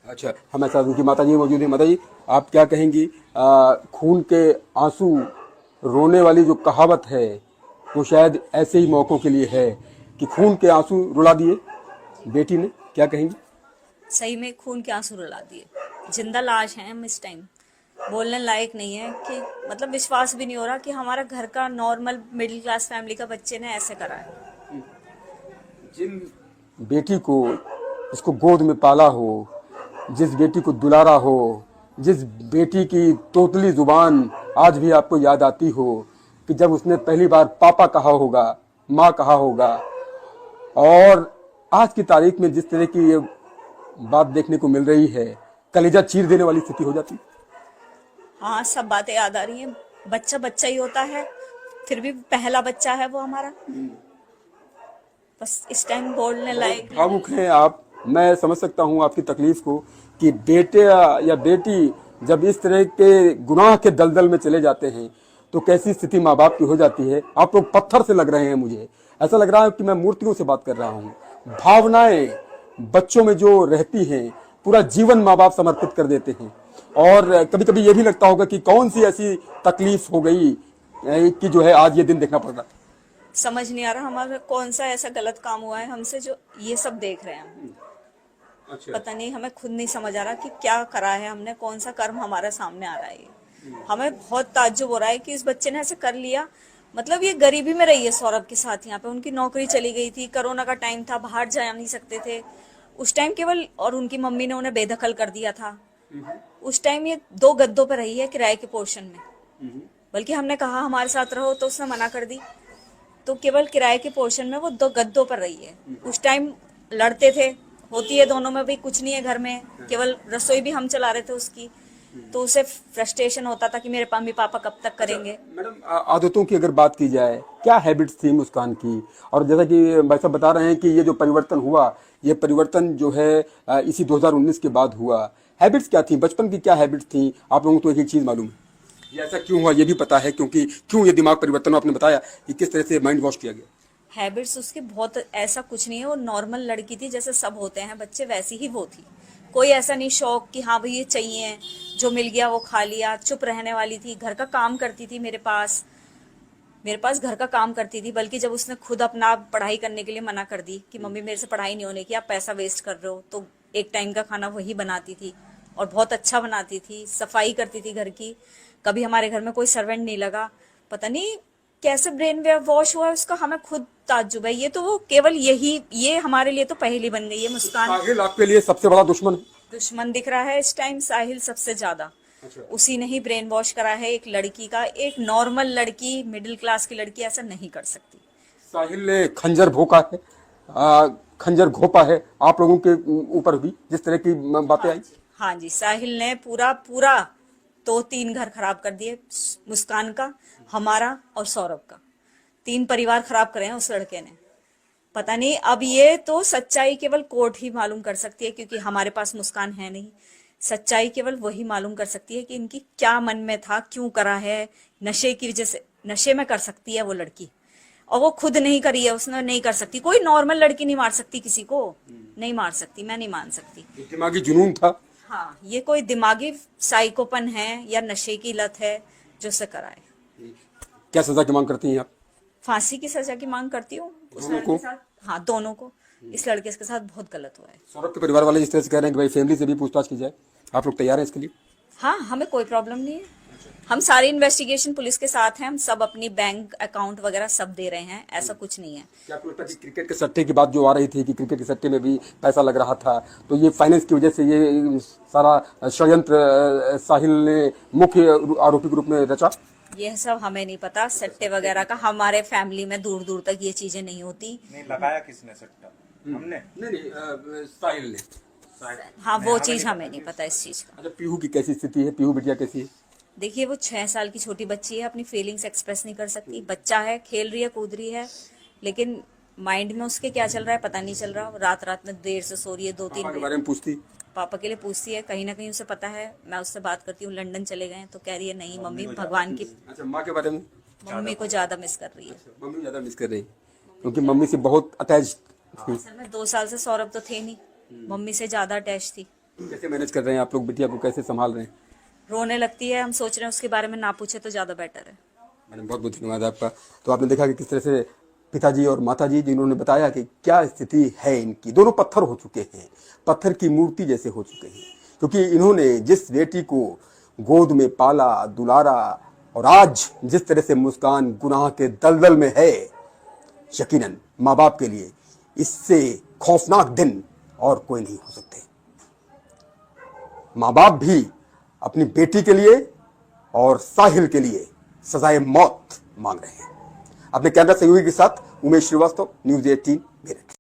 अच्छा, हमारे साथ उनकी माता जी मौजूद है। माता जी, आप क्या कहेंगी? खून के आंसू रोने वाली जो कहावत है वो शायद ऐसे ही मौकों के लिए है कि खून के आंसू रुला दिए बेटी ने, क्या कहेंगी? सही में खून के आंसू रुला दिए। जिंदा लाश हैं हम इस टाइम, बोलने लायक नहीं है कि मतलब विश्वास भी नहीं हो रहा कि हमारा घर का नॉर्मल मिडिल क्लास फैमिली का बच्चे ने ऐसे करा है। जिन बेटी को, जिसको गोद में पाला हो, जिस बेटी को दुलारा हो, जिस बेटी की तोतली जुबान आज भी आपको याद आती हो कि जब उसने पहली बार पापा कहा होगा, माँ कहा होगा, और आज की तारीख में जिस तरह की ये बात देखने को मिल रही है, कलेजा चीर देने वाली स्थिति हो जाती। हाँ, सब बातें याद आ रही हैं। बच्चा बच्चा ही होता है, फिर भी पहला बच्चा है वो हमारा। बस इस टाइम बोलने बहुत लायक नहीं भावुक है। हैं आप। मैं समझ सकता हूं आपकी तकलीफ को कि बेटे या बेटी जब इस तरह के गुनाह के दलदल में चले जाते हैं तो कैसी स्थिति माँ बाप की हो जाती है। आप लोग पत्थर से लग रहे हैं, मुझे ऐसा लग रहा है कि मैं मूर्तियों से बात कर रहा हूँ। भावनाएं बच्चों में जो रहती हैं, पूरा जीवन माँ बाप समर्पित कर देते हैं। और कभी कभी ये भी लगता होगा कि कौन सी ऐसी तकलीफ हो गई कि जो है आज ये दिन देखना पड़ रहा है। समझ नहीं आ रहा हमारा कौन सा ऐसा गलत काम हुआ है हमसे जो ये सब देख रहे हैं हम। अच्छा। पता नहीं, हमें खुद नहीं समझ आ रहा कि क्या करा है हमने, कौन सा कर्म हमारे सामने आ रहा है ये। हमें बहुत ताज्जुब हो रहा है कि इस बच्चे ने ऐसे कर लिया। मतलब ये गरीबी में रही है सौरभ के साथ, यहाँ पे उनकी नौकरी चली गई थी, कोरोना का टाइम था, बाहर जा नहीं सकते थे उस टाइम केवल, और उनकी मम्मी ने उन्हें बेदखल कर दिया था। उस टाइम ये 2 गद्दों पर रही है किराए के पोर्शन में। बल्कि हमने कहा हमारे साथ रहो तो उसने मना कर दी, तो केवल किराए के पोर्शन में वो 2 गद्दों पर रही है। उस टाइम लड़ते थे, होती है दोनों में भी, कुछ नहीं है घर में, केवल रसोई भी हम चला रहे थे उसकी। तो उसे फ्रस्ट्रेशन होता था कि मेरे मम्मी पापा कब तक करेंगे। मैडम, आदतों की अगर बात की जाए, क्या हैबिट्स थी मुस्कान की? और जैसा कि भाई साहब बता रहे हैं कि ये जो परिवर्तन हुआ, ये परिवर्तन जो है इसी 2019 के बाद हुआ। हैबिट्स क्या थी, बचपन की क्या हैबिट्स थी? आप लोगों को तो एक एक चीज मालूम है, ये ऐसा क्यों हुआ ये भी पता है, क्योंकि क्यों ये दिमाग परिवर्तन आपने बताया कि किस तरह से माइंड वॉश किया गया। हैबिट्स उसकी बहुत, ऐसा कुछ नहीं है, वो नॉर्मल लड़की थी जैसे सब होते हैं बच्चे, वैसी ही वो थी। कोई ऐसा नहीं शौक कि हाँ भाई ये चाहिए, जो मिल गया वो खा लिया। चुप रहने वाली थी, घर का काम करती थी मेरे पास घर का काम करती थी। बल्कि जब उसने खुद अपना पढ़ाई करने के लिए मना कर दी कि मम्मी मेरे से पढ़ाई नहीं होने की, आप पैसा वेस्ट कर रहे हो, तो एक टाइम का खाना वही बनाती थी और बहुत अच्छा बनाती थी, सफाई करती थी घर की। कभी हमारे घर में कोई सर्वेंट नहीं लगा। पता नहीं कैसे ब्रेन वेव वॉश हुआ है उसका, हमें खुद ताज्जुब है। ये तो वो केवल यही, ये हमारे लिए तो पहेली बन गई है मुस्कान। साहिल आपके लिए सबसे बड़ा दुश्मन है? दुश्मन दिख रहा है इस टाइम साहिल सबसे ज्यादा। अच्छा। उसी ने ही ब्रेन वॉश करा है एक लड़की का। एक नॉर्मल लड़की, मिडिल क्लास की लड़की ऐसा नहीं कर सकती। साहिल ने खंजर भोंका है, खंजर घोपा है आप लोगों के ऊपर भी, जिस तरह की बातें हाँ आई। जी, हाँ जी, साहिल ने पूरा पूरा 2-3 घर खराब कर दिए। मुस्कान का, हमारा और सौरभ का, 3 परिवार खराब करे हैं उस लड़के ने। पता नहीं, अब ये तो सच्चाई केवल कोर्ट ही मालूम कर सकती है, क्योंकि हमारे पास मुस्कान है नहीं। सच्चाई केवल वही मालूम कर सकती है कि इनकी क्या मन में था, क्यों करा है। नशे की वजह से, नशे में कर सकती है वो लड़की, और वो खुद नहीं करी है, उसने नहीं कर सकती। कोई नॉर्मल लड़की नहीं मार सकती किसी को, नहीं मार सकती, मैं नहीं मान सकती। दिमागी जुनून था। हाँ, ये कोई दिमागी साइकोपन है या नशे की लत है जो से कराए। क्या सजा की मांग करती हैं आप? फांसी की सजा की मांग करती हूँ उस दोनों लड़के को? के साथ। हाँ, दोनों को। इस लड़के के साथ बहुत गलत हुआ है। सौरभ के परिवार वाले जिस तरह से कह रहे हैं कि भाई फैमिली से भी पूछताछ की जाए, आप लोग तैयार हैं इसके लिए? हाँ, हमें कोई प्रॉब्लम नहीं है। हम सारी इन्वेस्टिगेशन पुलिस के साथ हैं, हम सब अपनी बैंक अकाउंट वगैरह सब दे रहे हैं, ऐसा कुछ नहीं है। क्या आपको लगता है कि क्रिकेट के सट्टे की बात जो आ रही थी कि क्रिकेट के सट्टे में भी पैसा लग रहा था, तो ये फाइनेंस की वजह से ये सारा षड्यंत्र साहिल ने मुख्य आरोपी के रूप में रचा? यह सब हमें नहीं पता, सट्टे वगैरह का हमारे फैमिली में दूर दूर तक ये चीजें नहीं होती। नहीं लगाया किसने सट्टा? हमने नहीं, साहिल ने। हाँ, वो चीज हमें नहीं पता इस चीज का। अच्छा, पीहू की कैसी स्थिति है? पीहू बिटिया कैसी है? देखिए, वो 6 साल की छोटी बच्ची है, अपनी फीलिंग्स एक्सप्रेस नहीं कर सकती। बच्चा है, खेल रही है, कूद रही है, लेकिन माइंड में उसके क्या चल रहा है पता नहीं चल रहा। रात रात में देर से सो रही है, 2-3 पापा के बजे। बारे में पूछती? पापा के लिए पूछती है, कहीं ना कहीं उसे पता है। मैं उससे बात करती हूँ, लंदन चले गए, तो कह रही है नहीं मम्मी, भगवान की, अच्छा, माँ के बारे में? मम्मी को ज्यादा मिस कर रही है। मम्मी ज्यादा मिस कर रही है, क्योंकि मम्मी से बहुत अटैच थी। असल में 2 साल से सौरभ तो थे नहीं, मम्मी से ज्यादा अटैच थी। कैसे मैनेज कर रहे हैं आप लोग, बिटिया को कैसे संभाल रहे हैं? रोने लगती है, हम सोच रहे हैं उसके बारे में ना पूछे तो ज्यादा बेटर है। मैडम बहुत बहुत धन्यवाद आपका। तो आपने देखा कि किस तरह से पिताजी और माताजी जिन्होंने बताया कि क्या स्थिति है इनकी, दोनों पत्थर हो चुके हैं, पत्थर की मूर्ति जैसे हो चुके हैं, क्योंकि इन्होंने जिस बेटी को गोद में पाला दुलारा और आज जिस तरह से मुस्कान गुनाह के दलदल में है, यकीनन माँ बाप के लिए इससे खौफनाक दिन और कोई नहीं हो सकते। माँ बाप भी अपनी बेटी के लिए और साहिल के लिए सजाए मौत मांग रहे हैं। अपने कैमरा सहयोगी के साथ उमेश श्रीवास्तव, न्यूज़ 18 मेरठ।